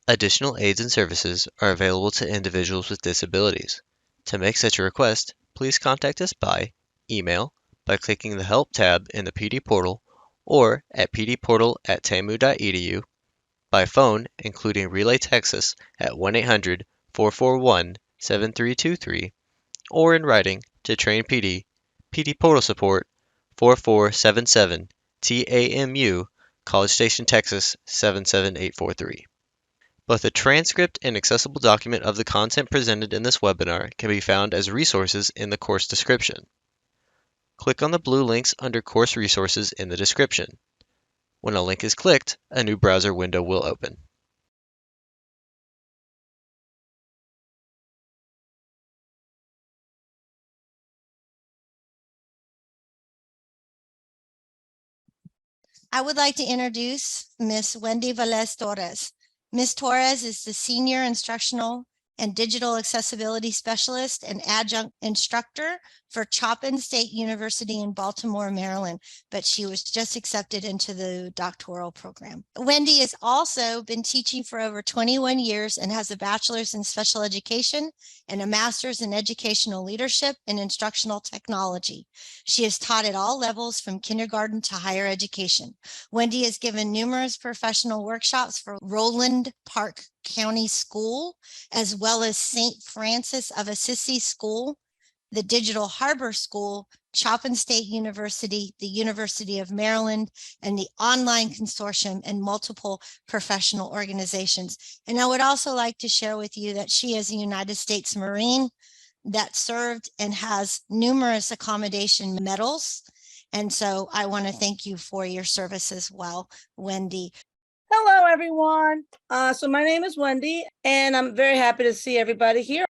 Additional aids and services are available to individuals with disabilities. To make such a request, please contact us by email, by clicking the Help tab in the PD portal, or at pdportal@tamu.edu, by phone, including Relay Texas at 1-800-441-7323, or in writing to Train PD, PD Portal Support, 4477 TAMU, College Station, Texas 77843. Both a transcript and accessible document of the content presented in this webinar can be found as resources in the course description. Click on the blue links under Course Resources in the description. When a link is clicked, a new browser window will open. I would like to introduce Ms. Wendy Velez Torres. Ms. Torres is the Senior Instructional and Digital Accessibility Specialist and Adjunct Instructor for Chapin State University in Baltimore, Maryland, but she was just accepted into the doctoral program. Wendy has also been teaching for over 21 years and has a bachelor's in special education and a master's in educational leadership and instructional technology. She has taught at all levels from kindergarten to higher education. Wendy has given numerous professional workshops for Roland Park County School, as well as St. Francis of Assisi School, the Digital Harbor School, Chapin State University, the University of Maryland, and the Online Consortium, and multiple professional organizations. And I would also like to share with you that she is a United States Marine that served and has numerous accommodation medals. And so I want to thank you for your service as well, Wendy. Hello, everyone. So my name is Wendy, and I'm very happy to see everybody here.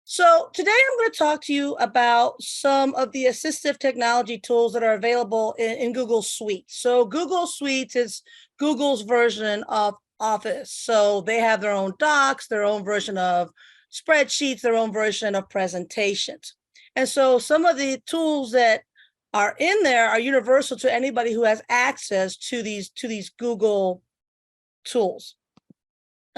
So today I'm going to talk to you about some of the assistive technology tools that are available in Google Suite. So Google Suite is Google's version of Office. So they have their own docs, their own version of spreadsheets, their own version of presentations. And so some of the tools that are in there are universal to anybody who has access to these Google tools.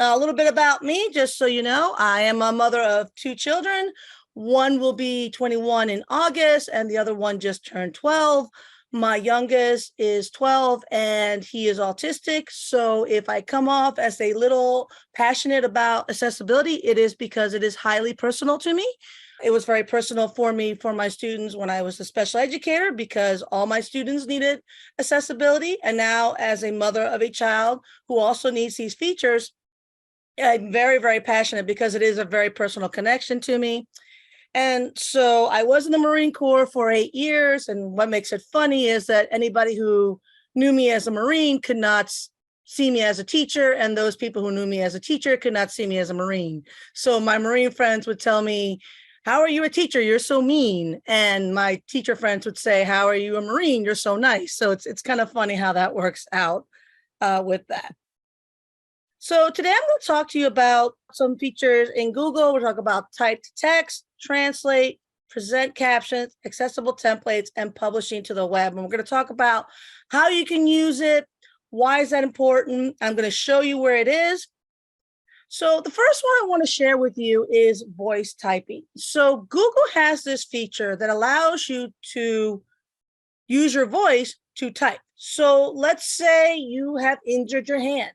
A little bit about me, just so you know, I am a mother of 2 children. One will be 21 in August, and the other one just turned 12. My youngest is 12, and he is autistic. So if I come off as a little passionate about accessibility, it is because it is highly personal to me. It was very personal for me, for my students when I was a special educator, because all my students needed accessibility. And now as a mother of a child who also needs these features, I'm very, very passionate because it is a very personal connection to me. And so I was in the Marine Corps for 8 years. And what makes it funny is that anybody who knew me as a Marine could not see me as a teacher, and those people who knew me as a teacher could not see me as a Marine. So my Marine friends would tell me, "How are you a teacher? You're so mean." And my teacher friends would say, "How are you a Marine? You're so nice." So it's kind of funny how that works out with that. So today I'm going to talk to you about some features in Google. We'll talk about type to text, translate, present captions, accessible templates, and publishing to the web. And we're going to talk about how you can use it. Why is that important? I'm going to show you where it is. So the first one I want to share with you is voice typing. So Google has this feature that allows you to use your voice to type. So let's say you have injured your hand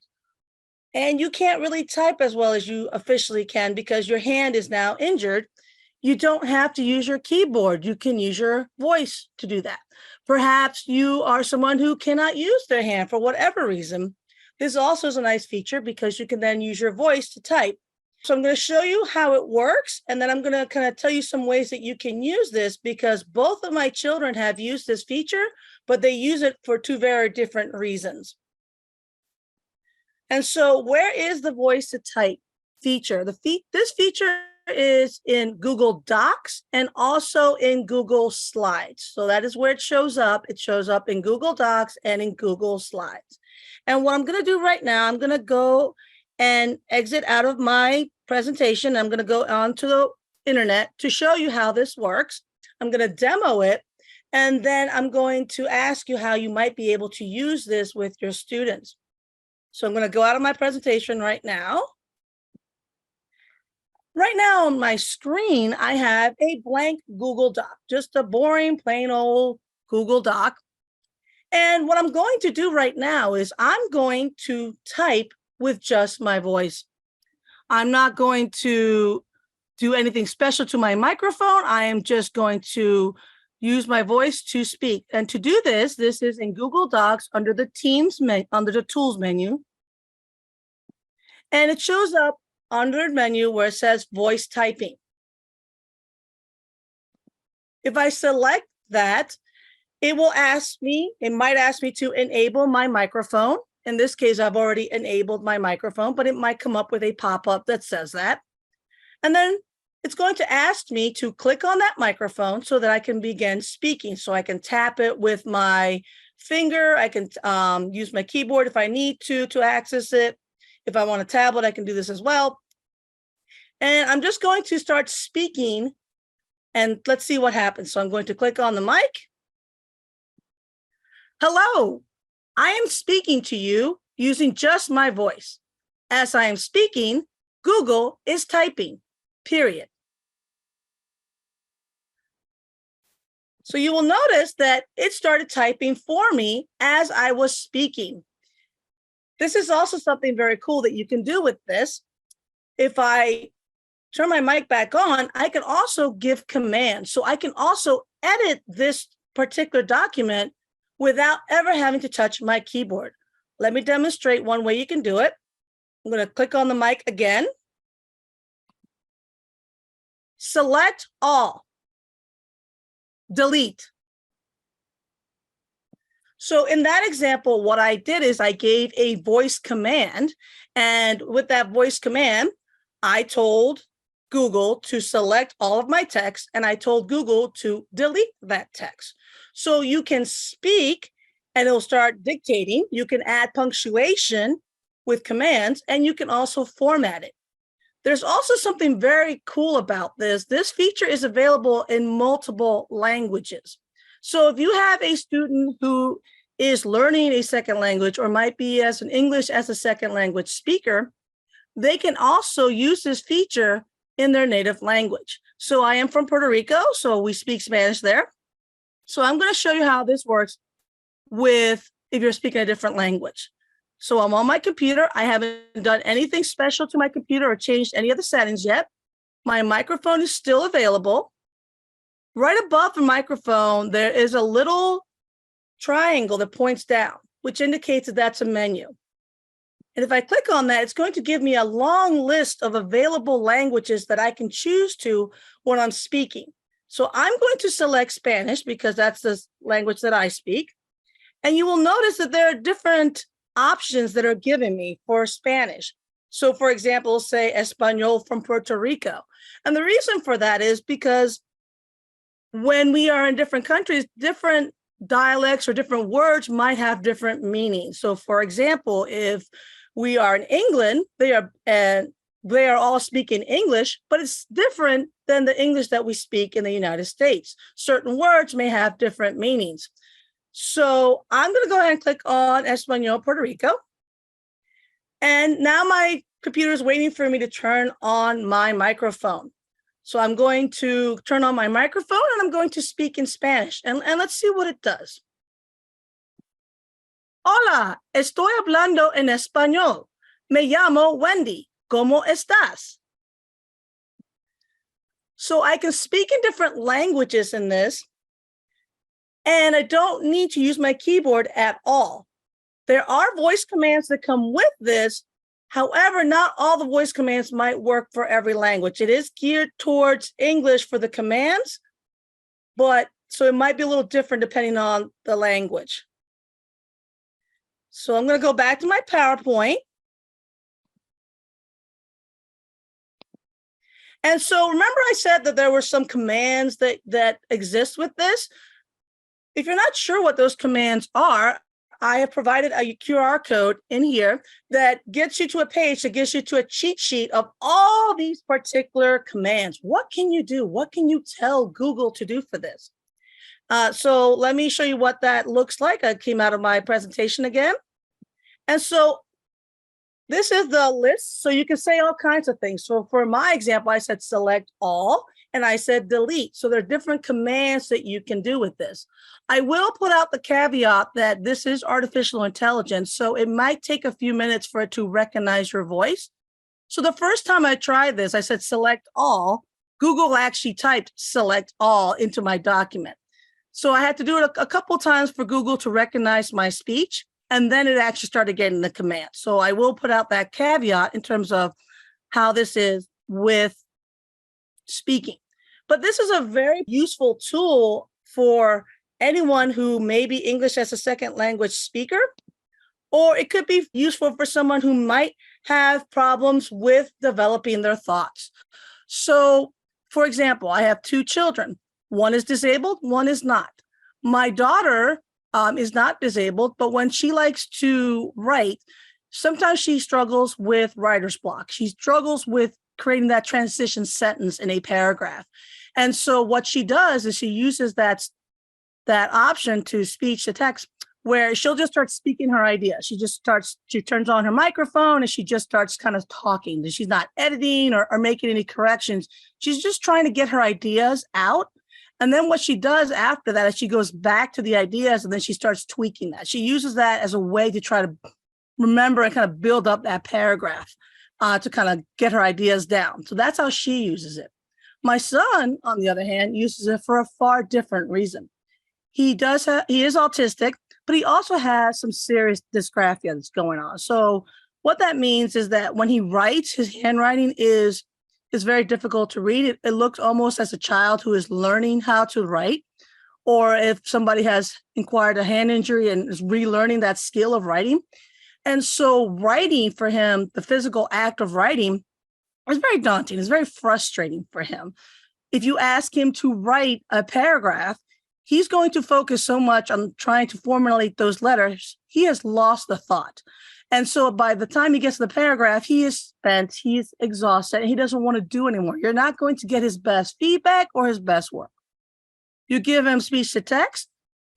and you can't really type as well as you officially can because your hand is now injured. You don't have to use your keyboard. You can use your voice to do that. Perhaps you are someone who cannot use their hand for whatever reason. This also is a nice feature because you can then use your voice to type. So I'm going to show you how it works, and then I'm going to kind of tell you some ways that you can use this, because both of my children have used this feature, but they use it for 2 very different reasons. And so where is the voice to type feature? This feature is in Google Docs and also in Google Slides. So that is where it shows up. It shows up in Google Docs and in Google Slides. And what I'm going to do right now, I'm going to go and exit out of my presentation. I'm going to go onto the internet to show you how this works. I'm going to demo it, and then I'm going to ask you how you might be able to use this with your students. So I'm going to go out of my presentation right now. Right now on my screen, I have a blank Google Doc, just a boring, plain old Google Doc. And what I'm going to do right now is I'm going to type with just my voice. I'm not going to do anything special to my microphone. I am just going to use my voice to speak. And to do this, this is in Google Docs under the under the Tools menu. And it shows up under the menu where it says voice typing. If I select that, it will ask me, it might ask me to enable my microphone. In this case, I've already enabled my microphone, but it might come up with a pop-up that says that. And then it's going to ask me to click on that microphone so that I can begin speaking. So I can tap it with my finger. I can use my keyboard if I need to access it. If I want a tablet, I can do this as well. And I'm just going to start speaking and let's see what happens. So I'm going to click on the mic. Hello, I am speaking to you using just my voice. As I am speaking, Google is typing, period. So you will notice that it started typing for me as I was speaking. This is also something very cool that you can do with this. If I turn my mic back on, I can also give commands. So I can also edit this particular document without ever having to touch my keyboard. Let me demonstrate one way you can do it. I'm going to click on the mic again. Select all. Delete. So in that example, what I did is I gave a voice command. And with that voice command, I told Google to select all of my text, and I told Google to delete that text. So you can speak and it'll start dictating. You can add punctuation with commands, and you can also format it. There's also something very cool about this. This feature is available in multiple languages. So if you have a student who is learning a second language or might be as an English as a second language speaker, they can also use this feature in their native language. So I am from Puerto Rico, so we speak Spanish there. So I'm going to show you how this works with if you're speaking a different language. So I'm on my computer. I haven't done anything special to my computer or changed any of the settings yet. My microphone is still available. Right above the microphone, there is a little triangle that points down, which indicates that that's a menu. And if I click on that, it's going to give me a long list of available languages that I can choose to when I'm speaking. So I'm going to select Spanish because that's the language that I speak. And you will notice that there are different options that are given me for Spanish. So for example, say Español from Puerto Rico. And the reason for that is because when we are in different countries, different dialects or different words might have different meanings. So for example, if we are in England, they are all speaking English, but it's different than the English that we speak in the United States. Certain words may have different meanings. So I'm going to go ahead and click on Español Puerto Rico. And now my computer is waiting for me to turn on my microphone. So I'm going to turn on my microphone and I'm going to speak in Spanish. And let's see what it does. Hola, estoy hablando en español. Me llamo Wendy. ¿Cómo estás? So I can speak in different languages in this, and I don't need to use my keyboard at all. There are voice commands that come with this. However, not all the voice commands might work for every language. It is geared towards English for the commands, but so it might be a little different depending on the language. So I'm going to go back to my PowerPoint. And so remember I said that there were some commands that exist with this. If you're not sure what those commands are, I have provided a QR code in here that gets you to a page that gives you to a cheat sheet of all these particular commands. What can you do? What can you tell Google to do for this? So let me show you what that looks like. I came out of my presentation again. And so This is the list, so you can say all kinds of things. So for my example, I said select all, and I said delete. So there are different commands that you can do with this. I will put out the caveat that this is artificial intelligence, so it might take a few minutes for it to recognize your voice. So the first time I tried this, I said select all. Google actually typed select all into my document. So I had to do it a couple times for Google to recognize my speech, and then it actually started getting the command. So I will put out that caveat in terms of how this is with speaking. But this is a very useful tool for anyone who may be English as a second language speaker, or it could be useful for someone who might have problems with developing their thoughts. So, for example, I have two children. One is disabled, one is not. My daughter is not disabled, but when she likes to write, sometimes she struggles with writer's block. She struggles with creating that transition sentence in a paragraph. And so what she does is she uses that option to speech to text, where she'll just start speaking her idea. She turns on her microphone and she just starts kind of talking. She's not editing or making any corrections. She's just trying to get her ideas out. And then what she does after that is she goes back to the ideas and then she starts tweaking that. She uses that as a way to try to remember and kind of build up that paragraph to kind of get her ideas down. So that's how she uses it. My son, on the other hand, uses it for a far different reason. He is autistic, but he also has some serious dysgraphia that's going on. So what that means is that when he writes, his handwriting is very difficult to read. It looks almost as a child who is learning how to write, or if somebody has acquired a hand injury and is relearning that skill of writing. And so writing for him, the physical act of writing, is very daunting. It's very frustrating for him. If you ask him to write a paragraph, he's going to focus so much on trying to formulate those letters, he has lost the thought. And so by the time he gets to the paragraph, he is spent, he's exhausted, and he doesn't want to do anymore. You're not going to get his best feedback or his best work. You give him speech to text,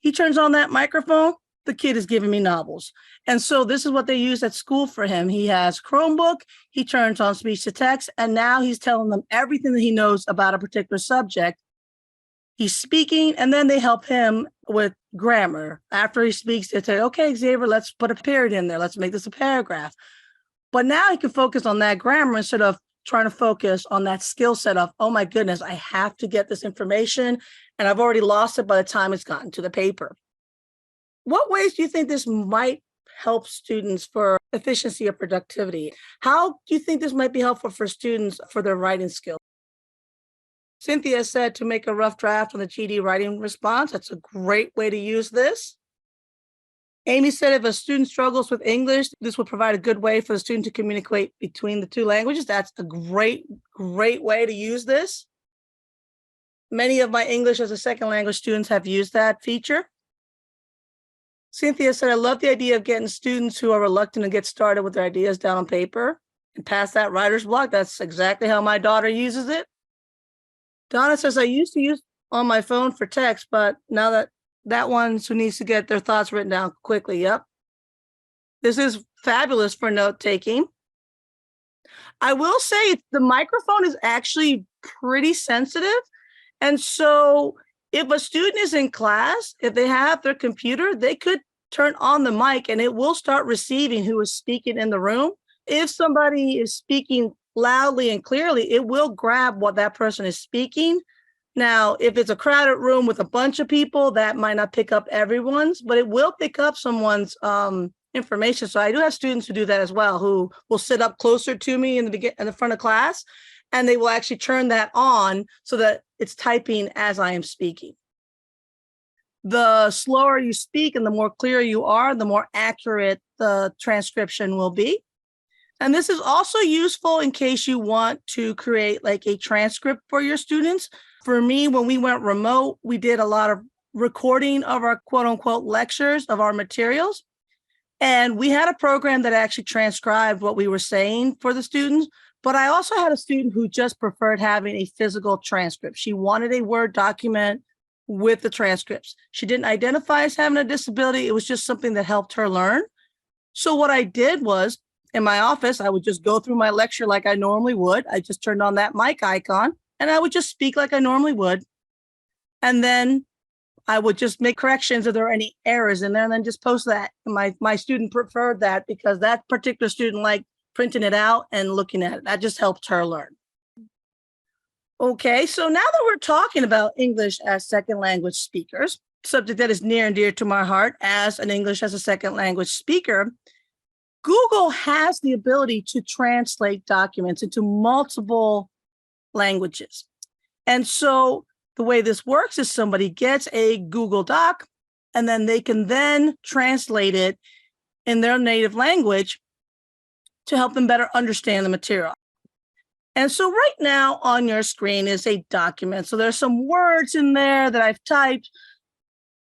he turns on that microphone, the kid is giving me novels. And so this is what they use at school for him. He has Chromebook, he turns on speech to text, and now he's telling them everything that he knows about a particular subject. He's speaking, and then they help him with grammar. After he speaks, they say, okay, Xavier, let's put a period in there. Let's make this a paragraph. But now he can focus on that grammar instead of trying to focus on that skill set of, oh my goodness, I have to get this information, and I've already lost it by the time it's gotten to the paper. What ways do you think this might help students for efficiency or productivity? How do you think this might be helpful for students for their writing skills? Cynthia said to make a rough draft on the GD writing response. That's a great way to use this. Amy said if a student struggles with English, this would provide a good way for the student to communicate between the two languages. That's a great way to use this. Many of my English as a second language students have used that feature. Cynthia said, I love the idea of getting students who are reluctant to get started with their ideas down on paper and pass that writer's block. That's exactly how my daughter uses it. Donna says, I used to use on my phone for text, but now that one's who needs to get their thoughts written down quickly. Yep. This is fabulous for note taking. I will say the microphone is actually pretty sensitive. And so if a student is in class, if they have their computer, they could turn on the mic and it will start receiving who is speaking in the room. If somebody is speaking loudly and clearly, it will grab what that person is speaking. Now, if it's a crowded room with a bunch of people, that might not pick up everyone's, but it will pick up someone's information. So I do have students who do that as well, who will sit up closer to me in the front of class, and they will actually turn that on so that it's typing as I am speaking. The slower you speak and the more clear you are, the more accurate the transcription will be. And this is also useful in case you want to create like a transcript for your students. For me, when we went remote, we did a lot of recording of our quote unquote lectures of our materials. And we had a program that actually transcribed what we were saying for the students. But I also had a student who just preferred having a physical transcript. She wanted a Word document with the transcripts. She didn't identify as having a disability. It was just something that helped her learn. So what I did was In my office, I would just go through my lecture like I normally would. I just turned on that mic icon and I would just speak like I normally would. And then I would just make corrections if there are any errors in there and then just post that. My student preferred that because that particular student liked printing it out and looking at it. That just helped her learn. Okay, so now that we're talking about English as second language speakers, subject that is near and dear to my heart as an English as a second language speaker, Google has the ability to translate documents into multiple languages. And so the way this works is somebody gets a Google Doc and then they can then translate it in their native language to help them better understand the material. And so right now on your screen is a document. So there's some words in there that I've typed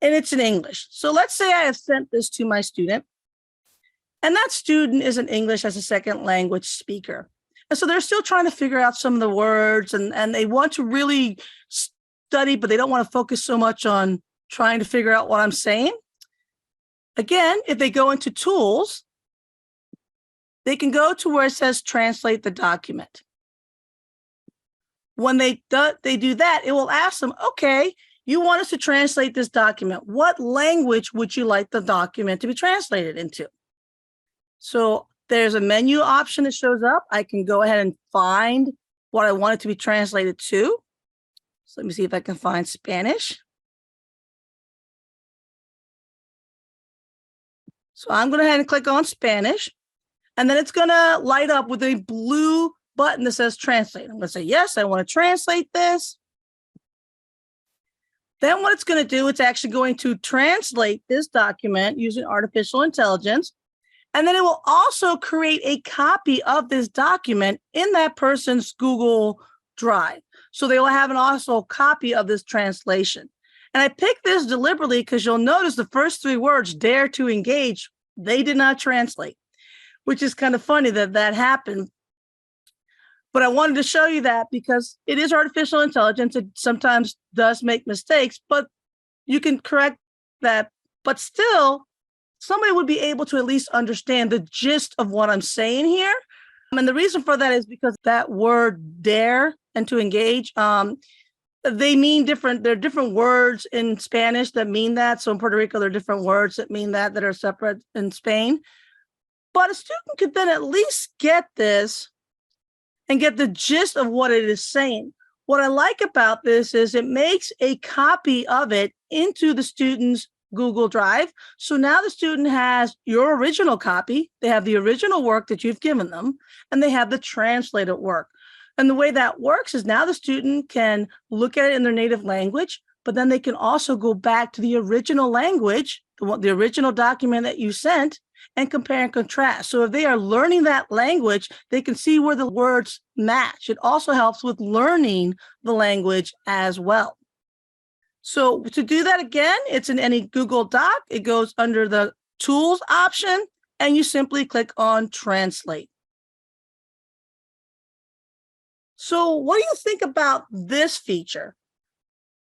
and it's in English. So let's say I have sent this to my student and that student is an English as a second language speaker. And so they're still trying to figure out some of the words and they want to really study, but they don't want to focus so much on trying to figure out what I'm saying. Again, if they go into tools, they can go to where it says translate the document. When they do that, it will ask them, okay, you want us to translate this document. What language would you like the document to be translated into? So there's a menu option that shows up. I can go ahead and find what I want it to be translated to. So let me see if I can find Spanish. So I'm going to go ahead and click on Spanish, and then it's going to light up with a blue button that says translate. I'm going to say, yes, I want to translate this. Then what it's going to do, it's actually going to translate this document using artificial intelligence. And then it will also create a copy of this document in that person's Google Drive. So they will have an also copy of this translation. And I picked this deliberately because you'll notice the first three words, dare to engage, they did not translate, which is kind of funny that that happened. But I wanted to show you that because it is artificial intelligence. It sometimes does make mistakes, but you can correct that. But still, somebody would be able to at least understand the gist of what I'm saying here. And the reason for that is because that word dare and to engage, they mean different. There are different words in Spanish that mean that. So in Puerto Rico, there are different words that mean that are separate in Spain. But a student could then at least get this and get the gist of what it is saying. What I like about this is it makes a copy of it into the student's Google Drive. So now the student has your original copy, they have the original work that you've given them, and they have the translated work. And the way that works is now the student can look at it in their native language, but then they can also go back to the original language, the original document that you sent, and compare and contrast. So if they are learning that language, they can see where the words match. It also helps with learning the language as well. So to do that again, it's in any Google Doc. It goes under the Tools option, and you simply click on Translate. So what do you think about this feature?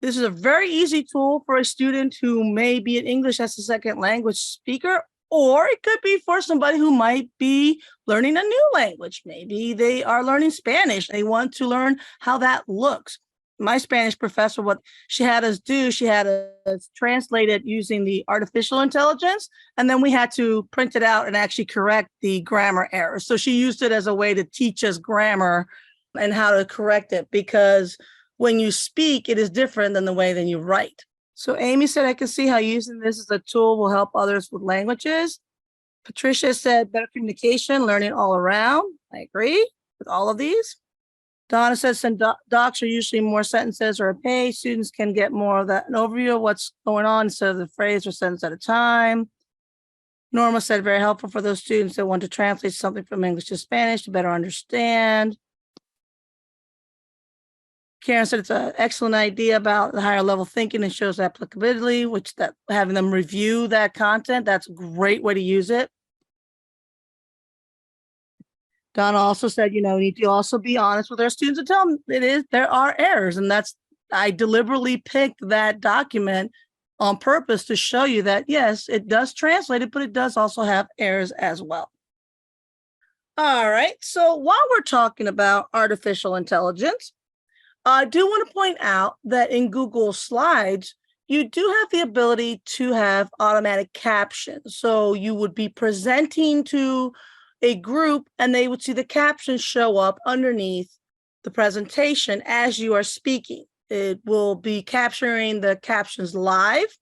This is a very easy tool for a student who may be an English as a second language speaker, or it could be for somebody who might be learning a new language. Maybe they are learning Spanish. They want to learn how that looks. My Spanish professor, what she had us do, she had us translate it using the artificial intelligence, and then we had to print it out and actually correct the grammar errors. So she used it as a way to teach us grammar and how to correct it, because when you speak, it is different than the way that you write. So Amy said, I can see how using this as a tool will help others with languages. Patricia said, better communication, learning all around. I agree with all of these. Donna says, some docs are usually more sentences or a page. Students can get more of that, an overview of what's going on instead of the phrase or sentence at a time. Norma said, very helpful for those students that want to translate something from English to Spanish to better understand. Karen said it's an excellent idea about the higher level thinking and shows applicability, which that having them review that content, that's a great way to use it. Donna also said, we need to also be honest with our students and tell them there are errors. And I deliberately picked that document on purpose to show you that, yes, it does translate it, but it does also have errors as well. All right. So while we're talking about artificial intelligence, I do want to point out that in Google Slides, you do have the ability to have automatic captions. So you would be presenting to a group and they would see the captions show up underneath the presentation as you are speaking. It will be capturing the captions live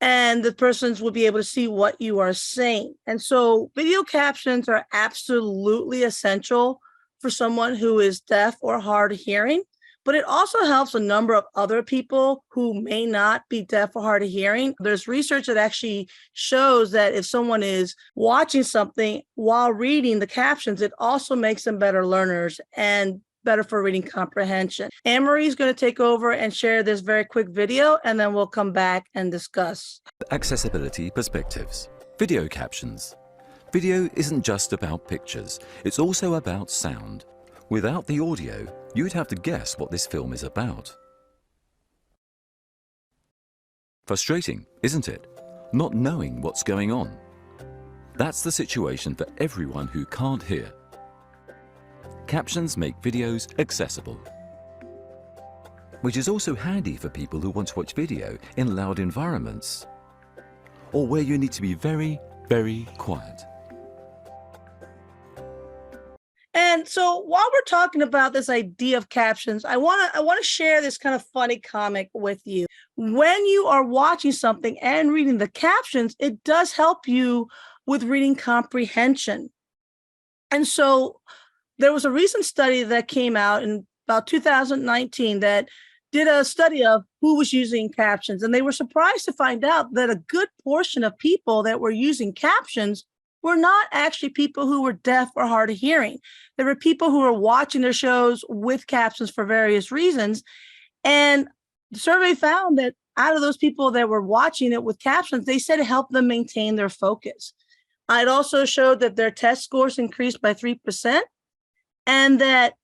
and the persons will be able to see what you are saying. And so video captions are absolutely essential for someone who is deaf or hard of hearing, but it also helps a number of other people who may not be deaf or hard of hearing. There's research that actually shows that if someone is watching something while reading the captions, it also makes them better learners and better for reading comprehension. Anne-Marie is going to take over and share this very quick video, and then we'll come back and discuss. Accessibility perspectives. Video captions. Video isn't just about pictures, it's also about sound. Without the audio, you'd have to guess what this film is about. Frustrating, isn't it? Not knowing what's going on. That's the situation for everyone who can't hear. Captions make videos accessible, which is also handy for people who want to watch video in loud environments or where you need to be very, very quiet. And so while we're talking about this idea of captions, I want to share this kind of funny comic with you. When you are watching something and reading the captions, it does help you with reading comprehension. And so there was a recent study that came out in about 2019 that did a study of who was using captions. And they were surprised to find out that a good portion of people that were using captions were not actually people who were deaf or hard of hearing. There were people who were watching their shows with captions for various reasons. And the survey found that out of those people that were watching it with captions, they said it helped them maintain their focus. It also showed that their test scores increased by 3%. And that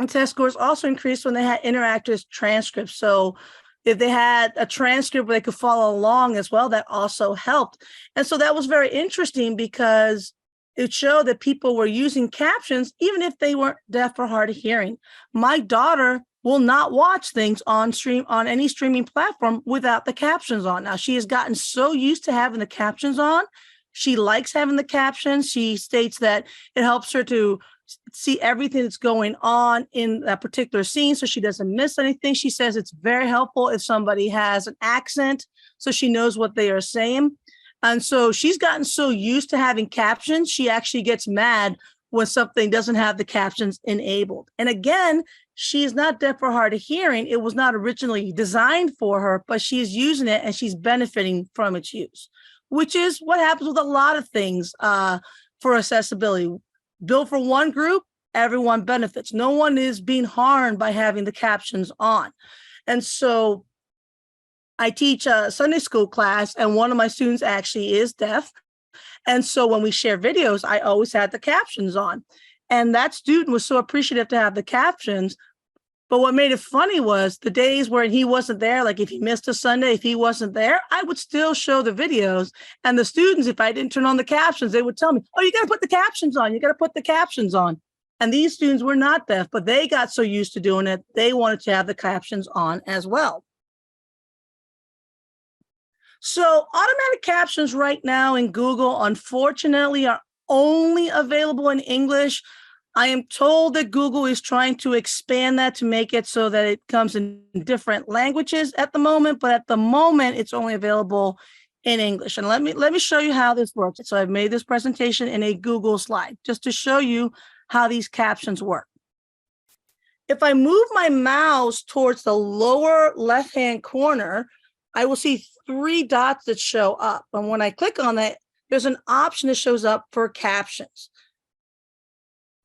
test scores also increased when they had interactive transcripts. So if they had a transcript where they could follow along as well, that also helped. And so that was very interesting because it showed that people were using captions even if they weren't deaf or hard of hearing. My daughter will not watch things on any streaming platform without the captions on. Now, she has gotten so used to having the captions on. She likes having the captions. She states that it helps her to see everything that's going on in that particular scene so she doesn't miss anything. She says it's very helpful if somebody has an accent so she knows what they are saying. And so she's gotten so used to having captions, she actually gets mad when something doesn't have the captions enabled. And again, she is not deaf or hard of hearing. It was not originally designed for her, but she is using it and she's benefiting from its use, which is what happens with a lot of things for accessibility. Built for one group, everyone benefits. No one is being harmed by having the captions on. And so I teach a Sunday school class, and one of my students actually is deaf. And so when we share videos, I always had the captions on. And that student was so appreciative to have the captions. But what made it funny was the days where he wasn't there, like if he missed a Sunday, if he wasn't there, I would still show the videos. And the students, if I didn't turn on the captions, they would tell me, oh, you got to put the captions on. You got to put the captions on. And these students were not deaf, but they got so used to doing it, they wanted to have the captions on as well. So automatic captions right now in Google, unfortunately, are only available in English. I am told that Google is trying to expand that to make it so that it comes in different languages at the moment, but at the moment it's only available in English. And let me show you how this works. So I've made this presentation in a Google slide just to show you how these captions work. If I move my mouse towards the lower left-hand corner, I will see 3 dots that show up. And when I click on that, there's an option that shows up for captions.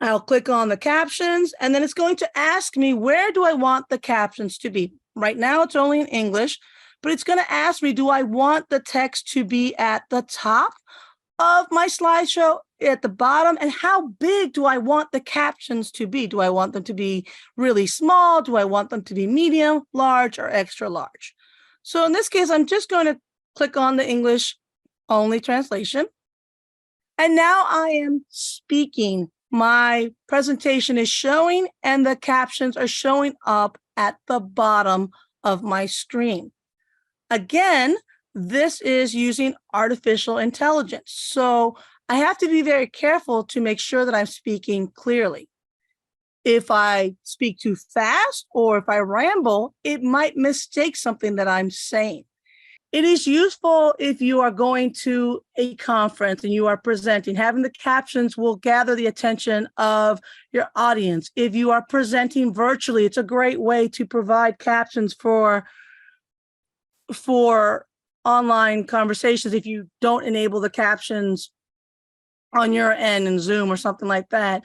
I'll click on the captions, and then it's going to ask me, where do I want the captions to be? Right now, it's only in English, but it's going to ask me, do I want the text to be at the top of my slideshow, at the bottom, and how big do I want the captions to be? Do I want them to be really small? Do I want them to be medium, large, or extra large? So in this case, I'm just going to click on the English only translation. And now I am speaking my presentation is showing and the captions are showing up at the bottom of my screen. Again, this is using artificial intelligence. So I have to be very careful to make sure that I'm speaking clearly. If I speak too fast or if I ramble, it might mistake something that I'm saying. It is useful if you are going to a conference and you are presenting. Having the captions will gather the attention of your audience. If you are presenting virtually, it's a great way to provide captions for online conversations if you don't enable the captions on your end in Zoom or something like that.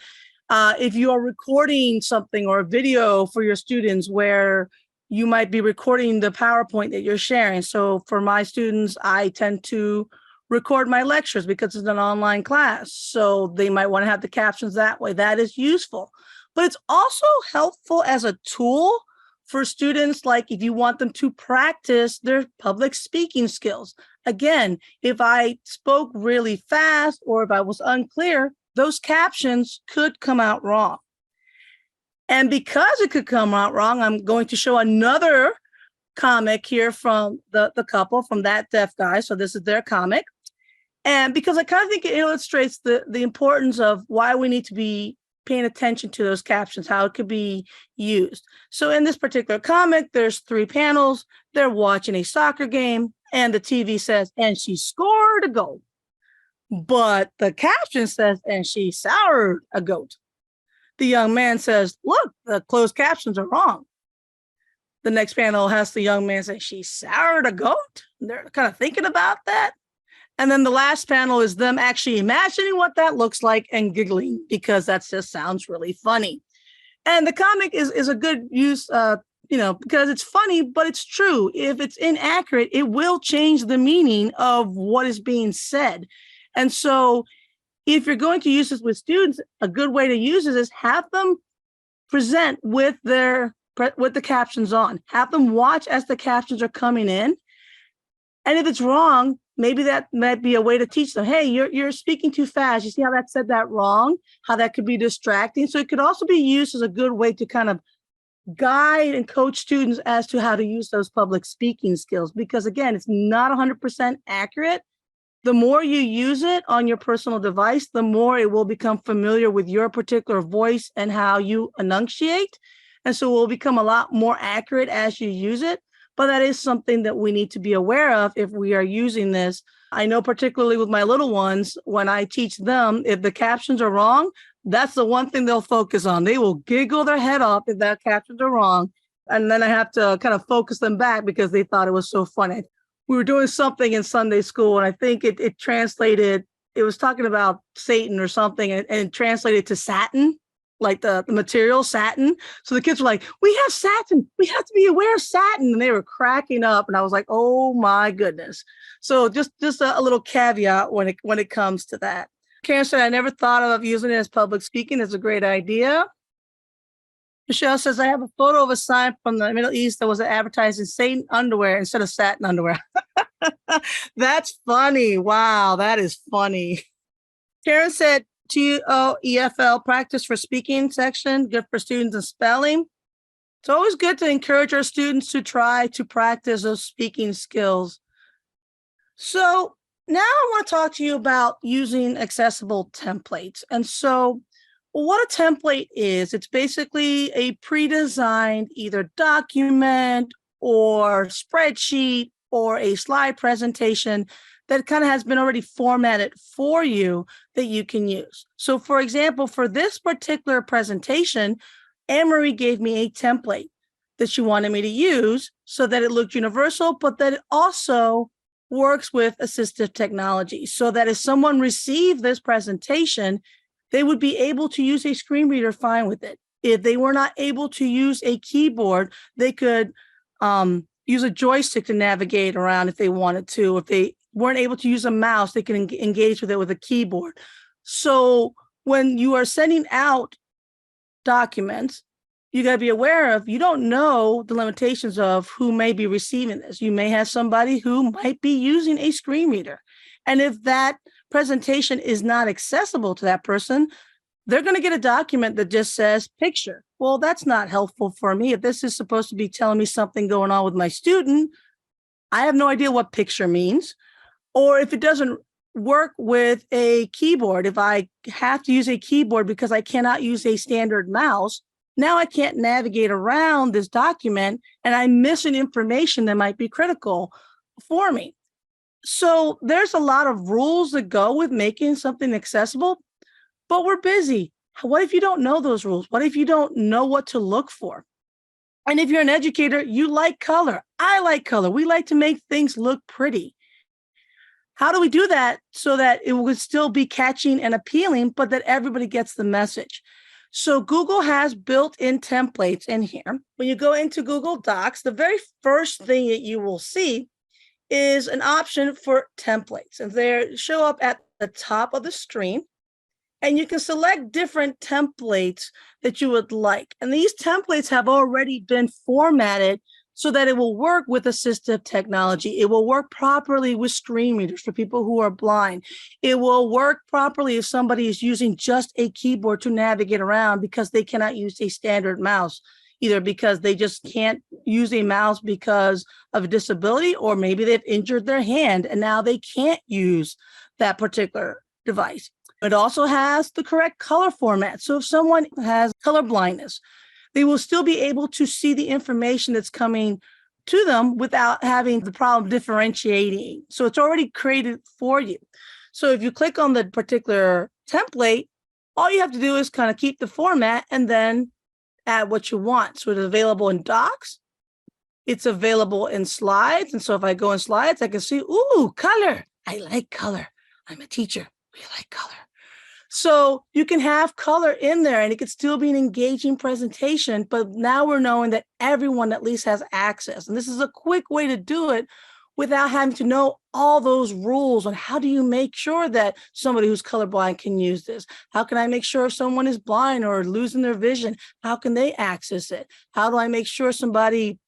If you are recording something or a video for your students where you might be recording the PowerPoint that you're sharing. So for my students, I tend to record my lectures because it's an online class. So they might want to have the captions that way. That is useful. But it's also helpful as a tool for students, like if you want them to practice their public speaking skills. Again, if I spoke really fast or if I was unclear, those captions could come out wrong. And because it could come out wrong, I'm going to show another comic here from the couple, from That Deaf Guy. So this is their comic. And because I kind of think it illustrates the importance of why we need to be paying attention to those captions, how it could be used. So in this particular comic, there's 3 panels. They're watching a soccer game and the TV says, and she scored a goal. But the caption says, and she soured a goat. The young man says, look, the closed captions are wrong. The next panel has the young man say, she soured a goat. They're kind of thinking about that. And then the last panel is them actually imagining what that looks like and giggling because that just sounds really funny. And the comic is a good use, because it's funny, but it's true. If it's inaccurate, it will change the meaning of what is being said. And so if you're going to use this with students, a good way to use it is have them present with the captions on. Have them watch as the captions are coming in. And if it's wrong, maybe that might be a way to teach them, hey, you're speaking too fast. You see how that said that wrong, how that could be distracting. So it could also be used as a good way to kind of guide and coach students as to how to use those public speaking skills. Because again, it's not 100% accurate. The more you use it on your personal device, the more it will become familiar with your particular voice and how you enunciate. And so it will become a lot more accurate as you use it. But that is something that we need to be aware of if we are using this. I know particularly with my little ones, when I teach them, if the captions are wrong, that's the one thing they'll focus on. They will giggle their head off if that captions are wrong. And then I have to kind of focus them back because they thought it was so funny. We were doing something in Sunday school, and I think it translated, it was talking about Satan or something, and it translated to satin, like the material satin. So the kids were like, we have satin. We have to be aware of satin. And they were cracking up. And I was like, oh my goodness. So just a little caveat when it comes to that. Karen said, I never thought of using it as public speaking. It's a great idea. Michelle says, I have a photo of a sign from the Middle East that was advertising Satan underwear instead of satin underwear. That's funny. Wow, that is funny. Karen said, TOEFL practice for speaking section, good for students and spelling. It's always good to encourage our students to try to practice those speaking skills. So now I want to talk to you about using accessible templates. And so what a template is, it's basically a pre-designed either document or spreadsheet or a slide presentation that kind of has been already formatted for you that you can use. So for example, for this particular presentation, Anne-Marie gave me a template that she wanted me to use so that it looked universal, but that it also works with assistive technology so that if someone received this presentation, they would be able to use a screen reader fine with it. If they were not able to use a keyboard, they could use a joystick to navigate around if they wanted to. If they weren't able to use a mouse, they can engage with it with a keyboard. So when you are sending out documents, you got to be aware of, you don't know the limitations of who may be receiving this. You may have somebody who might be using a screen reader. And if that presentation is not accessible to that person, they're going to get a document that just says picture. Well, that's not helpful for me. If this is supposed to be telling me something going on with my student, I have no idea what picture means. Or if it doesn't work with a keyboard, if I have to use a keyboard because I cannot use a standard mouse, now I can't navigate around this document and I'm missing information that might be critical for me. So there's a lot of rules that go with making something accessible, but we're busy. What if you don't know those rules? What if you don't know what to look for? And if you're an educator, you like color. I like color. We like to make things look pretty. How do we do that so that it would still be catching and appealing, but that everybody gets the message? So Google has built-in templates in here. When you go into Google Docs, the very first thing that you will see is an option for templates. And they show up at the top of the screen. And you can select different templates that you would like. And these templates have already been formatted so that it will work with assistive technology. It will work properly with screen readers for people who are blind. It will work properly if somebody is using just a keyboard to navigate around because they cannot use a standard mouse, either because they just can't use a mouse because of a disability, or maybe they've injured their hand and now they can't use that particular device. It also has the correct color format. So if someone has color blindness, they will still be able to see the information that's coming to them without having the problem differentiating. So it's already created for you. So if you click on the particular template, all you have to do is kind of keep the format and then add what you want. So it's available in docs. It's available in slides. And so if I go in slides, I can see, ooh, color. I like color. I'm a teacher. We like color. So you can have color in there and it could still be an engaging presentation, but now we're knowing that everyone at least has access. And this is a quick way to do it without having to know all those rules on how do you make sure that somebody who's colorblind can use this? How can I make sure if someone is blind or losing their vision, how can they access it? How do I make sure somebody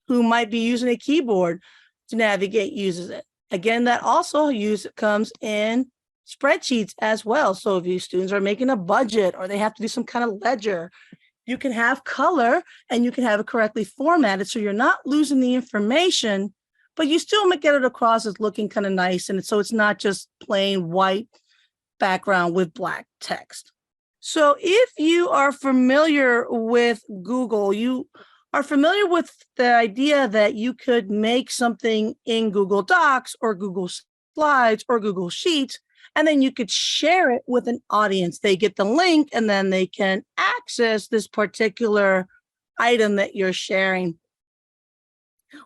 who might be using a keyboard to navigate uses it? Again, that also comes in spreadsheets as well. So if your students are making a budget or they have to do some kind of ledger, you can have color and you can have it correctly formatted so you're not losing the information, but you still might get it across as looking kind of nice. And so it's not just plain white background with black text. So if you are familiar with Google, you are familiar with the idea that you could make something in Google Docs or Google Slides or Google Sheets, and then you could share it with an audience. They get the link and then they can access this particular item that you're sharing.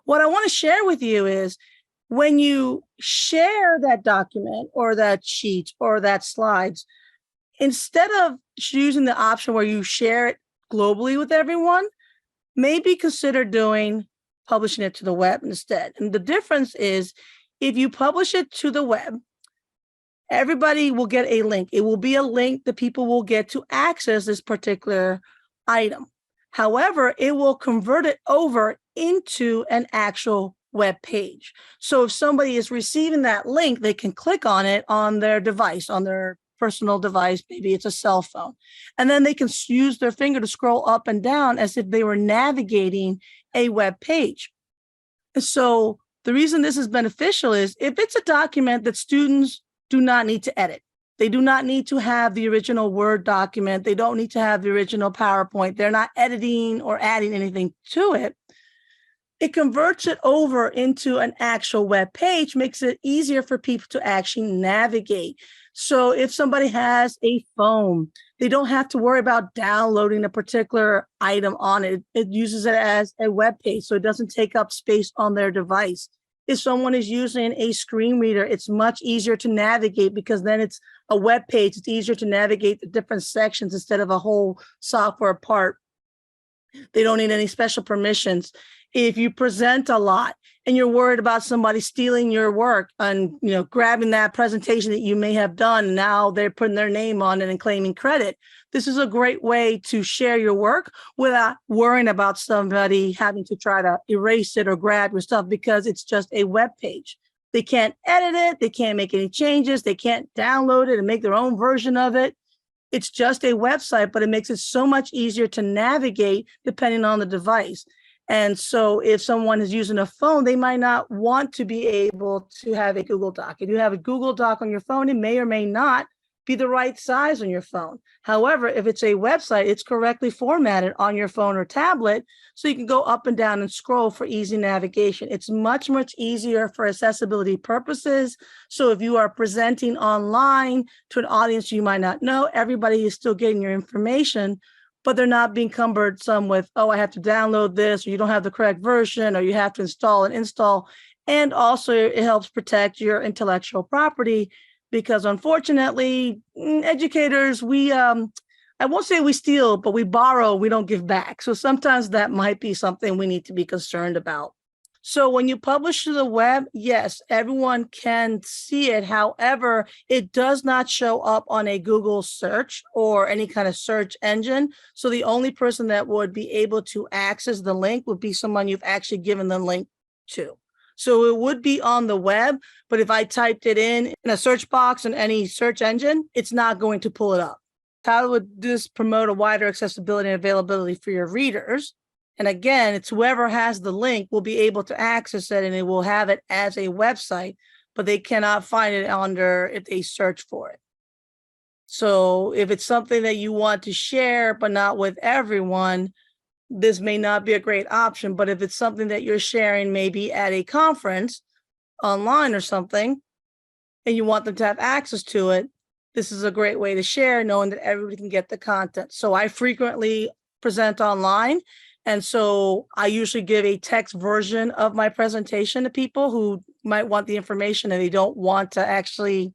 What I want to share with you is when you share that document or that sheet or that slides, instead of choosing the option where you share it globally with everyone, maybe consider publishing it to the web instead. And the difference is if you publish it to the web, everybody will get a link. It will be a link that people will get to access this particular item. However, it will convert it over into an actual web page. So if somebody is receiving that link, they can click on it on their device, on their personal device, maybe it's a cell phone, and then they can use their finger to scroll up and down as if they were navigating a web page. So the reason this is beneficial is if it's a document that students do not need to edit. They do not need to have the original Word document. They don't need to have the original PowerPoint. They're not editing or adding anything to it. It converts it over into an actual web page, makes it easier for people to actually navigate. So if somebody has a phone, they don't have to worry about downloading a particular item on it. It uses it as a web page, so it doesn't take up space on their device. If someone is using a screen reader, it's much easier to navigate because then it's a web page. It's easier to navigate the different sections instead of a whole software part. They don't need any special permissions. If you present a lot and you're worried about somebody stealing your work and grabbing that presentation that you may have done, and now they're putting their name on it and claiming credit, this is a great way to share your work without worrying about somebody having to try to erase it or grab your stuff because it's just a web page. They can't edit it. They can't make any changes. They can't download it and make their own version of it. It's just a website, but it makes it so much easier to navigate depending on the device. And so if someone is using a phone, they might not want to be able to have a Google Doc. If you have a Google Doc on your phone, it may or may not be the right size on your phone. However, if it's a website, it's correctly formatted on your phone or tablet, so you can go up and down and scroll for easy navigation. It's much, much easier for accessibility purposes. So if you are presenting online to an audience you might not know, everybody is still getting your information, but they're not being cumbersome with, oh, I have to download this, or you don't have the correct version, or you have to install and install. And also it helps protect your intellectual property, because unfortunately, educators, I won't say we steal, but we borrow, we don't give back. So sometimes that might be something we need to be concerned about. So when you publish to the web, yes, everyone can see it. However, it does not show up on a Google search or any kind of search engine. So the only person that would be able to access the link would be someone you've actually given the link to. So it would be on the web, but if I typed it in a search box in any search engine, it's not going to pull it up. How would this promote a wider accessibility and availability for your readers? And again, it's whoever has the link will be able to access it, and it will have it as a website, but they cannot find it under if they search for it. So if it's something that you want to share, but not with everyone, this may not be a great option. But if it's something that you're sharing maybe at a conference online or something, and you want them to have access to it, this is a great way to share, knowing that everybody can get the content. So I frequently present online. And so I usually give a text version of my presentation to people who might want the information and they don't want to actually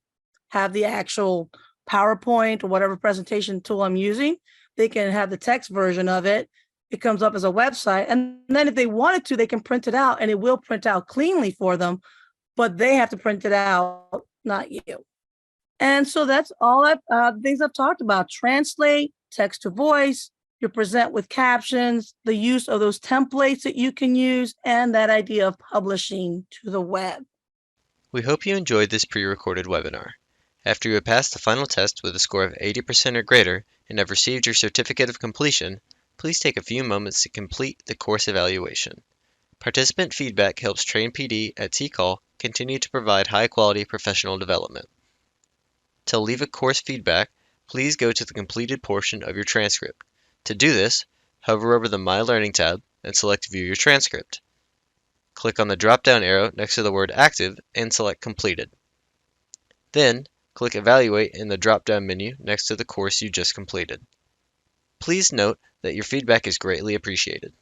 have the actual PowerPoint or whatever presentation tool I'm using. They can have the text version of it. It comes up as a website. And then if they wanted to, they can print it out, and it will print out cleanly for them, but they have to print it out, not you. And so that's all things I've talked about: translate, text to voice, you present with captions, the use of those templates that you can use, and that idea of publishing to the web. We hope you enjoyed this pre-recorded webinar. After you have passed the final test with a score of 80% or greater and have received your certificate of completion, please take a few moments to complete the course evaluation. Participant feedback helps Train PD at TCAL continue to provide high-quality professional development. To leave a course feedback, please go to the completed portion of your transcript. To do this, hover over the My Learning tab and select View Your Transcript. Click on the drop-down arrow next to the word Active and select Completed. Then, click Evaluate in the drop-down menu next to the course you just completed. Please note that your feedback is greatly appreciated.